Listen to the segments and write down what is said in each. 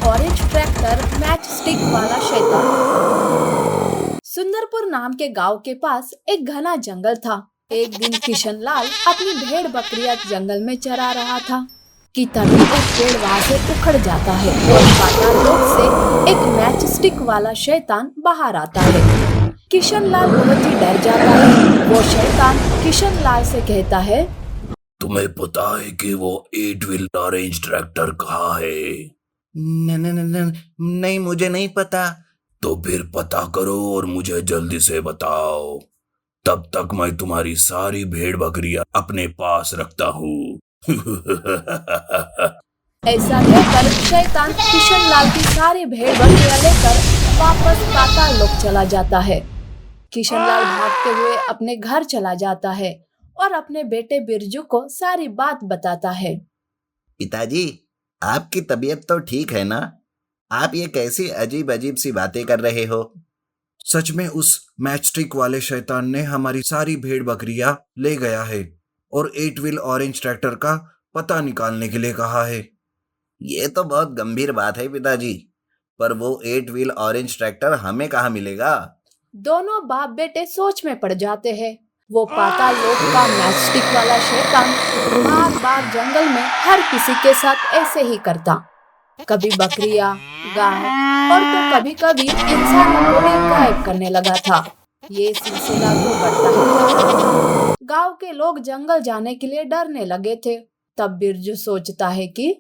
Orange tractor match stick वाला शैतान। सुंदरपुर नाम के गांव के पास एक घना जंगल था। एक दिन किशन लाल अपनी भेड़ बकरियां जंगल में चरा रहा था कि तभी एक पेड़ वहां से उखड़ जाता है और पाताल लोक से एक मैच स्टिक वाला शैतान बाहर आता है। किशन लाल बहुत ही डर जाता है। वो शैतान किशन लाल से कहता है, तुम्हें पता है कि वो 8 व्हील ऑरेंज ट्रैक्टर कहाँ है? नहीं, मुझे नहीं पता। तो फिर पता करो और मुझे जल्दी से बताओ। तब तक मैं तुम्हारी सारी भेड़ बकरियां अपने पास रखता हूँ। ऐसा कहकर शैतान किशन लाल की सारी भेड़ बकरियां लेकर वापस पाताल लोक चला जाता है। किशन लाल भागते हुए अपने घर चला जाता है और अपने बेटे बिरजू को सारी बात बताता है। पिताजी, आपकी तबीयत तो ठीक है ना? आप ये कैसी अजीब अजीब सी बातें कर रहे हो? सच में उस मैचस्टिक वाले शैतान ने हमारी सारी भेड़ बकरियां ले गया है और 8 व्हील ऑरेंज ट्रैक्टर का पता निकालने के लिए कहा है। ये तो बहुत गंभीर बात है पिताजी, पर वो 8 व्हील ऑरेंज ट्रैक्टर हमें कहाँ मिलेगा? दोनों बाप बेटे सोच में पड़ जाते हैं। वो पाताल लोक का मैचस्टिक वाला शैतान बार बार जंगल में हर किसी के साथ ऐसे ही करता। कभी बकरियां, गाय और तो कभी कभी इंसानों को भी गायब करने लगा था। ये सिलसिला तो बढ़ता ही। गांव के लोग जंगल जाने के लिए डरने लगे थे। तब बिरजू सोचता है कि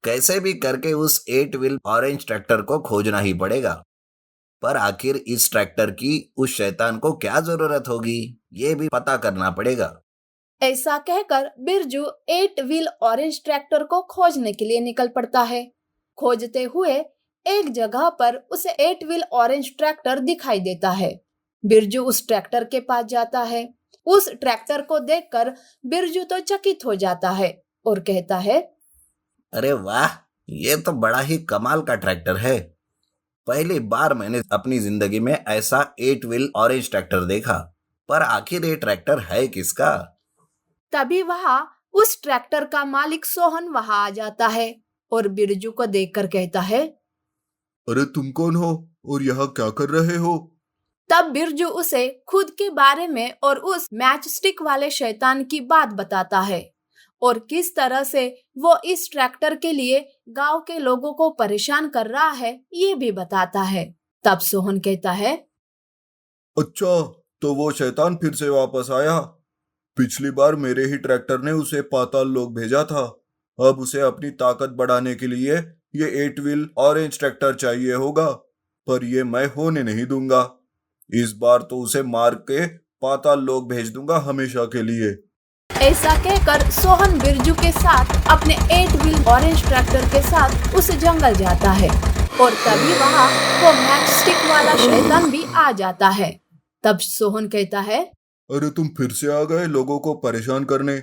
कैसे भी करके उस 8 व्हील ऑरेंज ट्रैक्टर को खोजना ही पड़ेगा। पर आखिर इस ट्रैक्टर की उस शैतान को क्या जरूरत होगी, ये भी पता करना पड़ेगा। ऐसा कहकर बिरजू 8 व्हील ऑरेंज ट्रैक्टर को खोजने के लिए निकल पड़ता है। खोजते हुए एक जगह पर उसे 8 व्हील ऑरेंज ट्रैक्टर दिखाई देता है। बिरजू उस ट्रैक्टर के पास जाता है। उस ट्रैक्टर को देखकर बिरजू तो चकित हो जाता है और कहता है, अरे वाह, ये तो बड़ा ही कमाल का ट्रैक्टर है। पहली बार मैंने अपनी जिंदगी में ऐसा 8 व्हील ऑरेंज ट्रैक्टर देखा। पर आखिर ये ट्रैक्टर है किसका? तभी वहां उस ट्रैक्टर का मालिक सोहन वहां आ जाता है और बिरजू को देखकर कहता है, अरे तुम कौन हो और यहाँ क्या कर रहे हो? तब बिरजू उसे खुद के बारे में और उस मैच स्टिक वाले शैतान की बात बताता है और किस तरह से वो इस ट्रैक्टर के लिए गांव के लोगों को परेशान कर रहा है ये भी बताता है। तब सोहन कहता है, अच्छा, तो वो शैतान फिर से वापस आया। पिछली बार मेरे ही ट्रैक्टर ने उसे पाताल लोक भेजा था। अब उसे अपनी ताकत बढ़ाने के लिए ये 8 व्हील ऑरेंज ट्रैक्टर चाहिए होगा, पर ये मैं होने नहीं दूंगा। इस बार तो उसे मार के पाताल लोक भेज दूंगा हमेशा के लिए। ऐसा कहकर सोहन बिरजू के साथ अपने 8 व्हील ऑरेंज ट्रैक्टर के साथ उस जंगल जाता है और तभी वहां वो मैच स्टिक वाला शैतान भी आ जाता है। तब सोहन कहता है, अरे तुम फिर से आ गए लोगों को परेशान करने।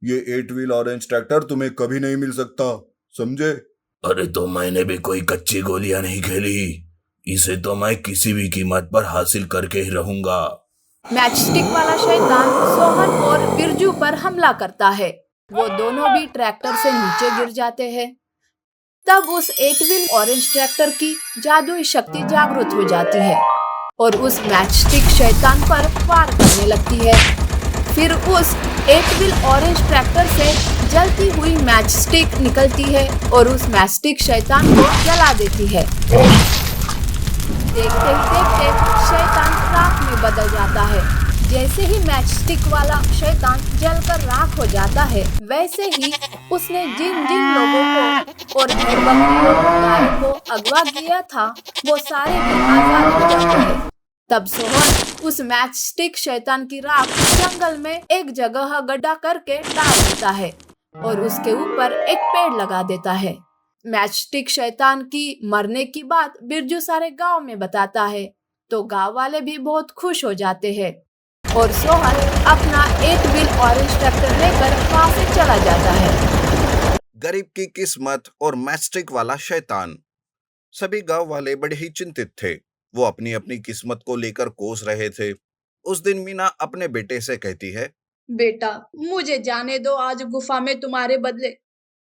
ये 8 व्हील ऑरेंज ट्रैक्टर तुम्हें कभी नहीं मिल सकता, समझे? अरे तो मैंने भी कोई कच्ची गोलियां नहीं खेली। इसे तो मैं किसी भी कीमत पर हासिल करके ही रहूंगा। मैच स्टिक वाला शैतान सोहन और बिरजू पर हमला करता है। वो दोनों भी ट्रैक्टर से नीचे गिर जाते हैं। तब उस 8 व्हील ऑरेंज ट्रैक्टर की जादुई शक्ति जागृत हो जाती है और उस मैच स्टिक शैतान पर वार करने लगती है। फिर उस 8 व्हील ऑरेंज ट्रैक्टर से जलती हुई मैच स्टिक निकलती है और उस मैच स्टिक शैतान को जला देती है। देखते ही देखते शैतान राख में बदल जाता है। जैसे ही मैच स्टिक वाला शैतान जलकर राख हो जाता है, वैसे ही उसने जिन जिन लोगों को और भेड़ बकरियों गाय को अगवा किया था वो सारे भी आजाद हो जाते हैं। तब सोहन उस मैच स्टिक शैतान की राख जंगल में एक जगह गड्ढा करके डाल देता है और उसके ऊपर एक पेड़ लगा देता है। मैच स्टिक शैतान की मरने की बात बिरजू सारे गांव में बताता है तो गांव वाले भी बहुत खुश हो जाते हैं और सोहन अपना 8 व्हील ऑरेंज ट्रैक्टर लेकर वहां से चला जाता है। गरीब की किस्मत और मैचस्टिक वाला शैतान। सभी गांव वाले बड़े ही चिंतित थे। वो अपनी अपनी किस्मत को लेकर कोस रहे थे। उस दिन मीना अपने बेटे से कहती है, बेटा, मुझे जाने दो। आज गुफा में तुम्हारे बदले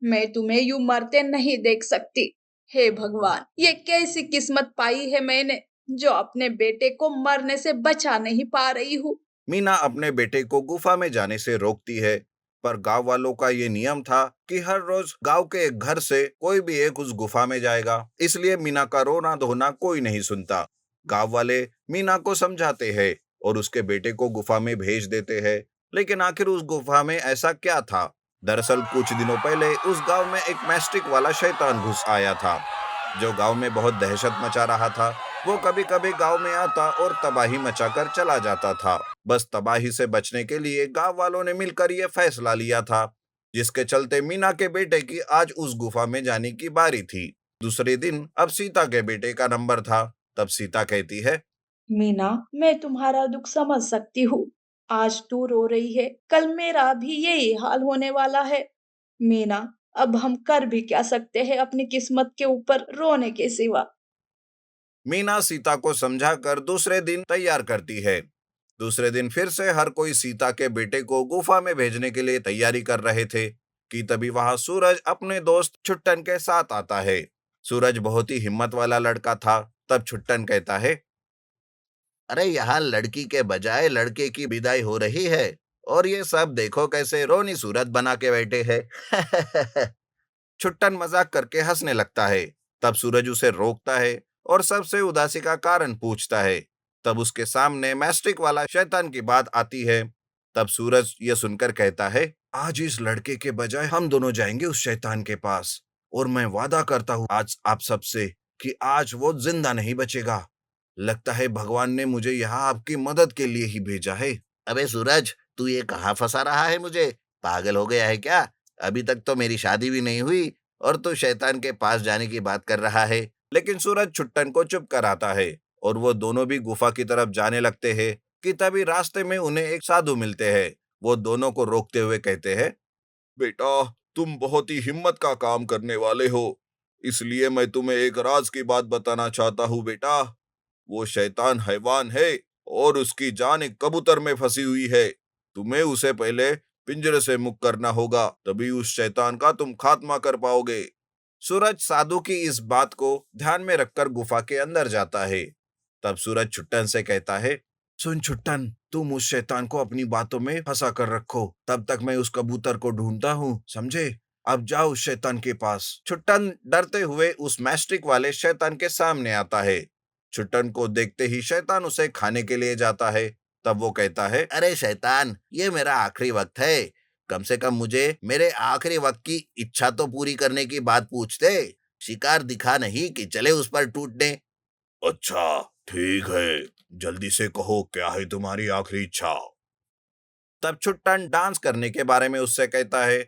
मैं तुम्हें यूं मरते नहीं देख सकती। हे भगवान, ये कैसी किस्मत पाई है मैंने, जो अपने बेटे को मरने से बचा नहीं पा रही हूँ। मीना अपने बेटे को गुफा में जाने से रोकती है, पर गांव वालों का ये नियम था कि हर रोज गांव के एक घर से कोई भी एक उस गुफा में जाएगा, इसलिए मीना का रोना धोना कोई नहीं सुनता। गांव वाले मीना को समझाते हैं और उसके बेटे को गुफा में भेज देते हैं, लेकिन आखिर उस गुफा में ऐसा क्या था? दरअसल कुछ दिनों पहले उस गांव में एक मैस्टिक वाला शैतान घुस आया था, जो गांव में बहुत दहशत मचा रहा था। वो कभी कभी गांव में आता और तबाही मचाकर चला जाता था। बस तबाही से बचने के लिए गांव वालों ने मिलकर यह फैसला लिया था, जिसके चलते मीना के बेटे की आज उस गुफा में जाने की बारी थी। दूसरे दिन अब सीता के बेटे का नंबर था। तब सीता कहती है, मीना, मैं तुम्हारा दुख समझ सकती हूँ। आज तू रो रही है, कल मेरा भी यही हाल होने वाला है। मीना, अब हम कर भी क्या सकते हैं अपनी किस्मत के ऊपर रोने के सिवा। मीना सीता को समझाकर दूसरे दिन तैयार करती है। दूसरे दिन फिर से हर कोई सीता के बेटे को गुफा में भेजने के लिए तैयारी कर रहे थे कि तभी वहां सूरज अपने दोस्त छुट्टन के साथ आता है। सूरज बहुत ही हिम्मत वाला लड़का था। तब छुट्टन कहता है, अरे यहाँ लड़की के बजाय लड़के की विदाई हो रही है और ये सब देखो कैसे रोनी सूरत बना के बैठे हैं। छुट्टन मजाक करके हंसने लगता है। तब सूरज उसे रोकता है और सबसे उदासी का कारण पूछता है। तब उसके सामने मैस्टिक वाला शैतान की बात आती है। तब सूरज यह सुनकर कहता है, आज इस लड़के के बजाय हम दोनों जाएंगे उस शैतान के पास, और मैं वादा करता हूँ आज आप सबसे कि आज वो जिंदा नहीं बचेगा। लगता है भगवान ने मुझे यहाँ आपकी मदद के लिए ही भेजा है। अबे सूरज, तू ये कहाँ फंसा रहा है मुझे? पागल हो गया है क्या? अभी तक तो मेरी शादी भी नहीं हुई और तू शैतान के पास जाने की बात कर रहा है। लेकिन सूरज छुट्टन को चुप कराता है और वो दोनों भी गुफा की तरफ जाने लगते हैं कि तभी रास्ते में उन्हें एक साधु मिलते हैं। वो दोनों को रोकते हुए कहते हैं, बेटा, तुम बहुत ही हिम्मत का काम करने वाले हो, इसलिए मैं तुम्हें एक राज की बात बताना चाहता हूँ बेटा। वो शैतान हैवान है और उसकी जान एक कबूतर में फंसी हुई है। तुम्हें उसे पहले पिंजरे से मुक्त करना होगा, तभी उस शैतान का तुम खात्मा कर पाओगे। सूरज साधु की इस बात को ध्यान में रखकर गुफा के अंदर जाता है। तब सूरज छुट्टन से कहता है, सुन छुट्टन, तुम उस शैतान को अपनी बातों में फंसा कर रखो, तब तक मैं उस कबूतर को ढूंढता हूँ, समझे? अब जाओ उस शैतान के पास। छुट्टन डरते हुए उस मैस्टिक वाले शैतान के सामने आता है। छुट्टन को देखते ही शैतान उसे खाने के लिए जाता है। तब वो कहता है, अरे शैतान, ये मेरा आखिरी वक्त है, कम से कम मुझे मेरे आखिरी वक्त की इच्छा तो पूरी करने की बात पूछते। शिकार दिखा नहीं कि चले उस पर टूटने। अच्छा ठीक है, जल्दी से कहो क्या है तुम्हारी आखिरी इच्छा। तब छुट्टन डांस करने के बारे में उससे कहता है।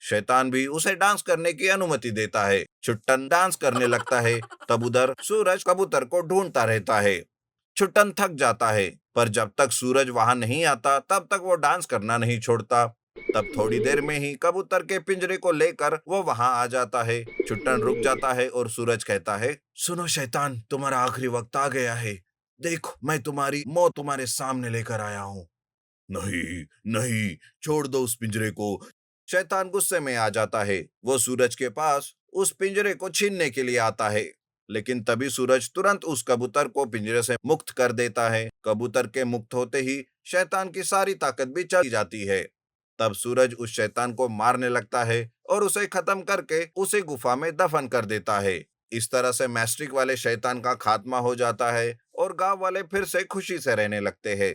शैतान भी उसे डांस करने की अनुमति देता है। छुट्टन डांस करने लगता है। तब उधर सूरज कबूतर को ढूंढता रहता है। छुट्टन थक जाता है, पर जब तक सूरज वहां नहीं आता तब तक वो डांस करना नहीं छोड़ता। तब थोड़ी देर में ही कबूतर के पिंजरे को लेकर वो वहां आ जाता है। छुट्टन रुक जाता है और सूरज कहता है, सुनो शैतान, तुम्हारा आखिरी वक्त आ गया है। देखो, मैं तुम्हारी मौत तुम्हारे सामने लेकर आया हूँ। नहीं नहीं, छोड़ दो उस पिंजरे को। शैतान गुस्से में आ जाता है। वो सूरज के पास उस पिंजरे को छीनने के लिए आता है, लेकिन तभी सूरज तुरंत उस कबूतर को पिंजरे से मुक्त कर देता है। कबूतर के मुक्त होते ही शैतान की सारी ताकत भी चली जाती है। तब सूरज उस शैतान को मारने लगता है और उसे खत्म करके उसे गुफा में दफन कर देता है। इस तरह से मैस्टिक वाले शैतान का खात्मा हो जाता है और गांव वाले फिर से खुशी से रहने लगते हैं।